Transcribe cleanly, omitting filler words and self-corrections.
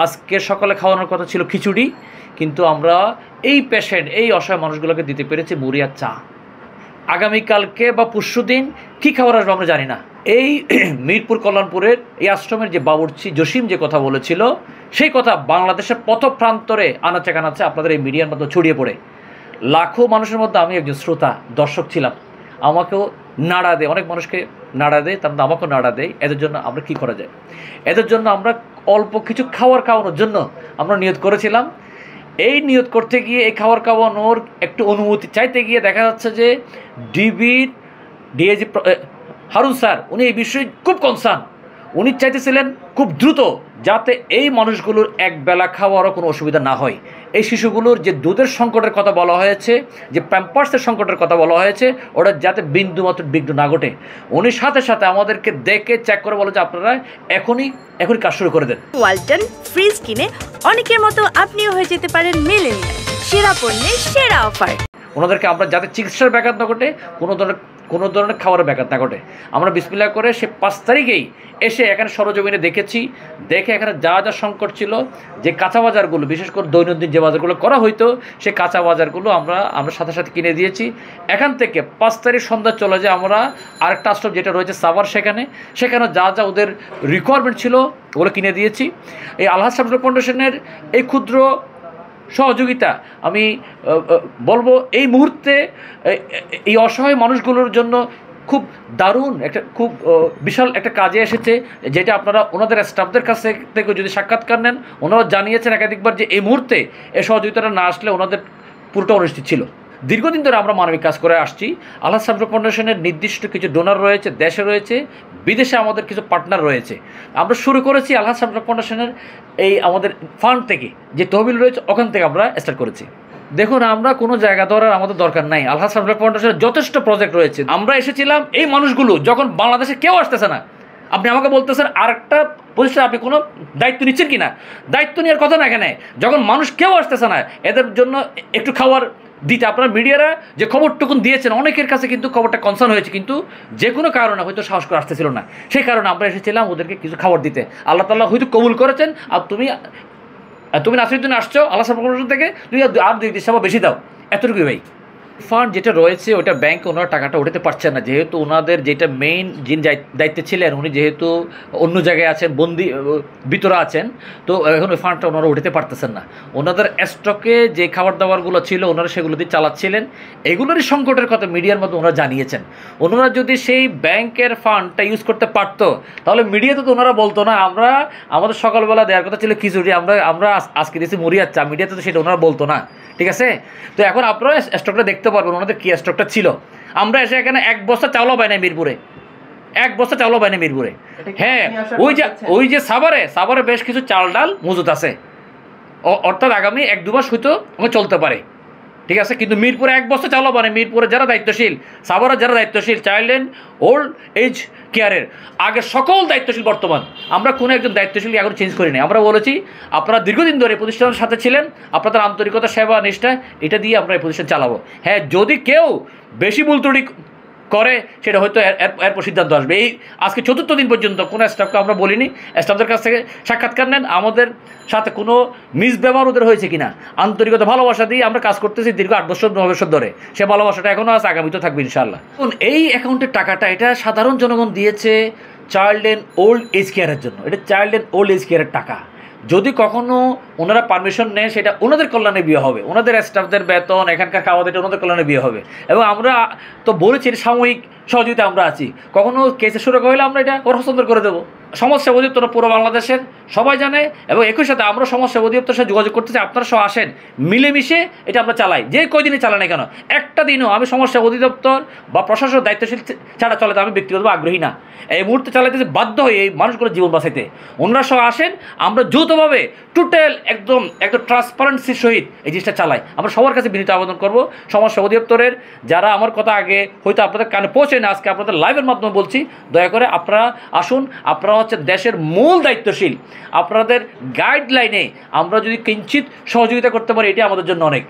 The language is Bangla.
আজকে সকালে খাওয়ানোর কথা ছিল খিচুড়ি, কিন্তু আমরা এই পেশেন্ট, এই অসহায় মানুষগুলোকে দিতে পেরেছি মুড়ি আর চা। আগামীকালকে বা পরশুদিন কী খাবার আসবে আমরা জানি না। এই মিরপুর কল্যাণপুরের এই আশ্রমের যে বাবুর্চি জসিম যে কথা বলেছিল, সেই কথা বাংলাদেশের পথপ্রান্তরে আনাচে কানাচে আপনাদের এই মিডিয়ার মধ্যে ছড়িয়ে পড়ে। লাখো মানুষের মধ্যে আমি একজন শ্রোতা দর্শক ছিলাম, আমাকেও নাড়া দেয়, অনেক মানুষকে নাড়া দেয়, তার মধ্যে আমাকেও নাড়া দেয়। এদের জন্য আমরা কী করা যায়? এদের জন্য আমরা অল্প কিছু খাওয়ানোর জন্য আমরা নিয়ত করেছিলাম। এই নিয়ত করতে গিয়ে এই খাওয়ানোর একটু অনুমতি চাইতে গিয়ে দেখা যাচ্ছে যে ডিবির ডিআইজি হারুন স্যার উনি এই বিষয়ে খুব কনসার্ন। উনি চাইতেছিলেন খুব দ্রুত যাতে এই মানুষগুলোর একবেলা খাওয়ারও কোনো অসুবিধা না হয়। এই শিশুগুলোর যে দুধের সংকটের কথা বলা হয়েছে, যে প্যাম্পার্সের সংকটের কথা বলা হয়েছে, ওটা যাতে বিন্দুমাত্র বিঘ্ন না ঘটে। উনি সাথে সাথে আমাদেরকে দেখে চেক করে বলে যে আপনারা এখনই কাজ শুরু করে দেন। ওয়ালটন ফ্রিজ কিনে অনেকের মতো আপনিও হয়ে যেতে পারেন মিলেনিয়াল। সেরা পণ্যের সেরা অফার। ওনাদেরকে আমরা যাতে চিকিৎসার ব্যাঘাত না ঘটে, কোনো ধরনের খাবারের ব্যাঘাত না ঘটে, আমরা বিসমিল্লাহ করে সে 5 তারিখেই এসে এখানে সরজমিনে দেখেছি। দেখে এখানে যা যা সংকট ছিল, যে কাঁচা বাজারগুলো বিশেষ করে দৈনন্দিন যে বাজারগুলো করা হইতো, সেই কাঁচা বাজারগুলো আমরা সাথে সাথে কিনে দিয়েছি। এখান থেকে 5 তারিখ সন্ধ্যা চলে যায় আমরা আরেকটা আশ্রম যেটা রয়েছে সাভার, সেখানে যা যা ওদের রিকোয়ারমেন্ট ছিল ওগুলো কিনে দিয়েছি। এই আলহাজ শামসুল ফাউন্ডেশনের এই ক্ষুদ্র সহযোগিতা আমি বলবো এই মুহূর্তে এই অসহায় মানুষগুলোর জন্য খুব দারুণ একটা, খুব বিশাল একটা কাজে এসেছে, যেটা আপনারা ওনাদের স্টাফদের কাছ থেকে যদি সাক্ষাৎকার নেন, ওনারা জানিয়েছেন একাধিকবার যে এই মুহূর্তে এই সহযোগিতাটা না আসলে ওনাদের পুরোটা অনিশ্চিত ছিল। দীর্ঘদিন ধরে আমরা মানবিক কাজ করে আসছি। আলহাজ শামসুল ফাউন্ডেশনের নির্দিষ্ট কিছু ডোনার রয়েছে, দেশে রয়েছে, বিদেশে আমাদের কিছু পার্টনার রয়েছে। আমরা শুরু করেছি আলহাজ শামসুল ফাউন্ডেশনের এই আমাদের ফান্ড থেকে, যে তহবিল রয়েছে ওখান থেকে আমরা স্টার্ট করেছি। দেখুন, আমরা কোনো জায়গা ধরার আমাদের দরকার নাই। আলহাজ শামসুল ফাউন্ডেশনের যথেষ্ট প্রজেক্ট রয়েছে। আমরা এসেছিলাম এই মানুষগুলো যখন বাংলাদেশে কেউ আসতেছে না, আপনি আমাকে বলতেছেন আরেকটা প্রতিষ্ঠান আপনি কোনো দায়িত্ব নিচ্ছেন কি না? দায়িত্ব নেওয়ার কথা না এখানে। যখন মানুষ কেউ আসতেছে না, এদের জন্য একটু খাবার দিতে আপনারা মিডিয়ারা যে খবরটুকুন দিয়েছেন, অনেকের কাছে কিন্তু খবরটা কনসার্ন হয়েছে, কিন্তু যে কোনো কারণে হয়তো সাহস করে আসতেছিল না। সেই কারণে আমরা এসেছিলাম ওদেরকে কিছু খাবার দিতে। আল্লাহ তাআলা হয়তো কবুল করেছেন। আর তুমি নাসির জন্য আসছো আল্লাহ সাল্লাল্লাহু থেকে, তুমি আর 2 দিন বেশি দাও, এতটুকুই ভাই। ফান্ড যেটা রয়েছে ওটা ব্যাংকে ওনারা টাকাটা উঠাতে পারছেন না, যেহেতু ওনাদের যেটা মেইন যিনি দায়িত্বে ছিলেন উনি যেহেতু অন্য জায়গায় আছেন, ভিতরে আছেন, তো এখন ওই ফান্ডটা ওনারা উঠাতে পারতেছেন না। ওনাদের স্টকে যে খাবার দাবারগুলো ছিল ওনারা সেগুলো দিয়ে চালাচ্ছিলেন। এগুলোরই সংকটের কথা মিডিয়ার মধ্যে ওনারা জানিয়েছেন। ওনারা যদি সেই ব্যাংকের ফান্ডটা ইউজ করতে পারতো, তাহলে মিডিয়াতে তো ওনারা বলতো না আমাদের সকালবেলা দেওয়ার কথা ছিল খিচুড়ি, আমরা আজকে দিয়েছি মুড়ি আর চা। মিডিয়াতে তো সেটা ওনারা বলতো না, ঠিক আছে? তো এখন আপনারা স্টকটা দেখতে পারবেন ওনাদের কী স্টকটা ছিল। আমরা এসে এখানে 1 বস্তা চাউলও পাই না মিরপুরে, 1 বস্তা চাউলও পাই না মিরপুরে। হ্যাঁ, ওই যে সাভারে বেশ কিছু চাল ডাল মজুত আছে, অর্থাৎ আগামী 1-2 মাস হয়তো চলতে পারে, ঠিক আছে? কিন্তু মিরপুরে 1 বস্তা চাউলও পায় না। মিরপুরে যারা দায়িত্বশীল, সাভারে যারা দায়িত্বশীল, চাইল্ড অ্যান্ড ওল্ড এজ কেয়ারের আগে সকল দায়িত্বশীল, বর্তমান আমরা কোনো একজন দায়িত্বশীল এখন চেঞ্জ করি নাই। আমরা বলেছি আপনারা দীর্ঘদিন ধরে প্রতিষ্ঠানের সাথে ছিলেন, আপনাদের আন্তরিকতা, সেবা, নিষ্ঠা এটা দিয়ে আমরা এই প্রতিষ্ঠান চালাবো। হ্যাঁ, যদি কেউ বেশি ভুল ত্রুটি করে সেটা হয়তো এরপর সিদ্ধান্ত আসবে। এই আজকে 4র্থ দিন পর্যন্ত কোনো স্টাফকে আমরা বলিনি, স্টাফদের কাছ থেকে সাক্ষাৎকার নেন, আমাদের সাথে কোনো মিসব্যবহার ওদের হয়েছে কিনা, আন্তরিকতা ভালোবাসা দিয়ে আমরা কাজ করতেছি দীর্ঘ 8 বছর 9 বছর ধরে। সে ভালোবাসাটা এখনও আছে, আগামীতেও থাকবে ইনশাআল্লাহ। এই অ্যাকাউন্টের টাকাটা এটা সাধারণ জনগণ দিয়েছে চাইল্ড অ্যান্ড ওল্ড এজ কেয়ারের জন্য। এটা চাইল্ড অ্যান্ড ওল্ড এজ কেয়ারের টাকা। যদি কখনও ওনারা পারমিশন নেয় সেটা ওনাদের কল্যাণে বিয়ে হবে, ওনাদের স্টাফদের বেতন, এখানকার খাওয়া দাওয়া ওনাদের কল্যাণে বিয়ে হবে। এবং আমরা তো বলেছি সাময়িক সহযোগিতা আমরা আছি, কখনও কেসে শুরু হলে আমরা এটা ওর হস্তান্তর করে দেবো। সমাজসেবা অধিদপ্তর পুরো বাংলাদেশের সবাই জানে, এবং একই সাথে আমরা সমাজসেবা অধিদপ্তরের সাথে যোগাযোগ করতেছি, আপনারা সব আসেন, মিলেমিশে এটা আমরা চালাই। যে কয়দিনই চালাই না কেন, একটা দিনও আমি সমাজসেবা অধিদপ্তর বা প্রশাসন দায়িত্বশীল ছাড়া চালাতে আমি ব্যক্তিগতভাবে আগ্রহী না। এই মুহূর্তে চালাইতেছি বাধ্য হয়ে এই মানুষগুলোর জীবন বাঁচাইতে। ওনারা সব আসেন, আমরা যৌথভাবে টোটাল একদম ট্রান্সপারেন্সির সহিত এই জিনিসটা চালাই। আমরা সবার কাছে বিনীত আবেদন করবো, সমাজসেবা অধিদপ্তরের যারা আমার কথা আগে হয়তো আপনাদের কানে পৌঁছে না, আজকে আপনাদের লাইভের মাধ্যমে বলছি, দয়া করে আপনারা আসুন। আপনারা হচ্ছে দেশের মূল দায়িত্বশীল, আপনাদের গাইডলাইনে আমরা যদি কিঞ্চিত সহযোগিতা করতে পারি, এটি আমাদের জন্য অনেক।